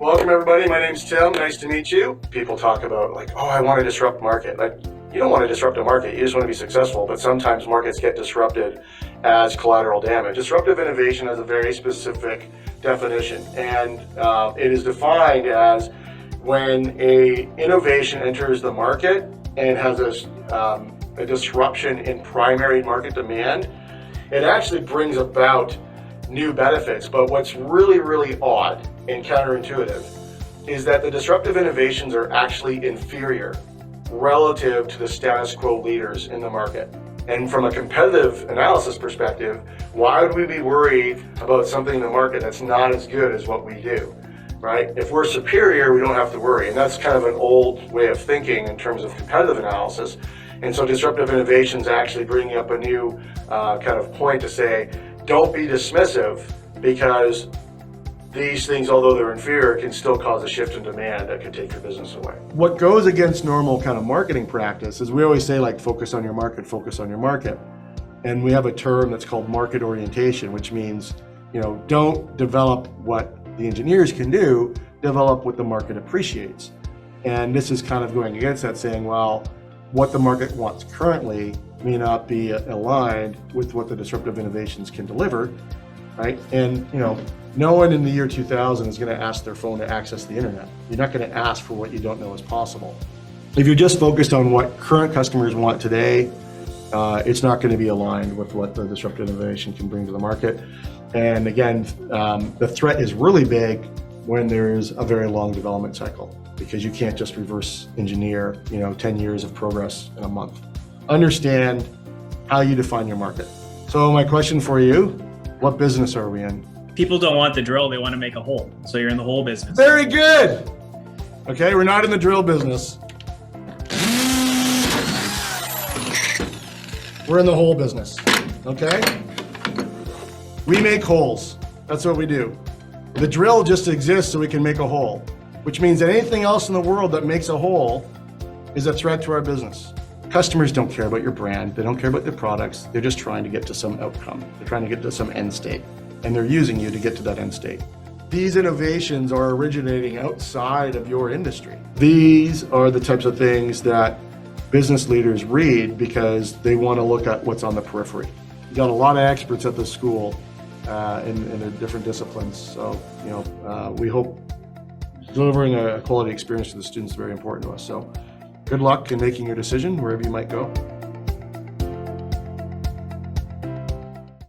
Welcome everybody, my name's Tim, nice to meet you. People talk about like, oh, I want to disrupt market. Like, you don't want to disrupt a market, you just want to be successful, but sometimes markets get disrupted as collateral damage. Disruptive innovation has a very specific definition, and it is defined as when a innovation enters the market and has a disruption in primary market demand, it actually brings about new benefits. But what's really, really odd and counterintuitive is that the disruptive innovations are actually inferior relative to the status quo leaders in the market. And from a competitive analysis perspective, why would we be worried about something in the market that's not as good as what we do, right? If we're superior, we don't have to worry. And that's kind of an old way of thinking in terms of competitive analysis. And so disruptive innovations actually bringing up a new kind of point to say, don't be dismissive, because these things, although they're inferior, can still cause a shift in demand that could take your business away. What goes against normal kind of marketing practice is we always say, like, focus on your market, focus on your market. And we have a term that's called market orientation, which means, don't develop what the engineers can do, develop what the market appreciates. And this is kind of going against that, saying, well, what the market wants currently may not be aligned with what the disruptive innovations can deliver, right? And no one in the year 2000 is going to ask their phone to access the internet. You're not going to ask for what you don't know is possible. If you're just focused on what current customers want today, it's not going to be aligned with what the disruptive innovation can bring to the market. And again, the threat is really big when there's a very long development cycle, because you can't just reverse engineer 10 years of progress in a month. Understand how you define your market. So my question for you, what business are we in? People don't want the drill, they want to make a hole. So you're in the hole business. Very good. Okay, we're not in the drill business. We're in the hole business, okay? We make holes, that's what we do. The drill just exists so we can make a hole, which means that anything else in the world that makes a hole is a threat to our business. Customers don't care about your brand, they don't care about the products, they're just trying to get to some outcome. They're trying to get to some end state, and they're using you to get to that end state. These innovations are originating outside of your industry. These are the types of things that business leaders read because they want to look at what's on the periphery. We've got a lot of experts at this school in their different disciplines, so we hope delivering a quality experience to the students is very important to us. So good luck in making your decision wherever you might go.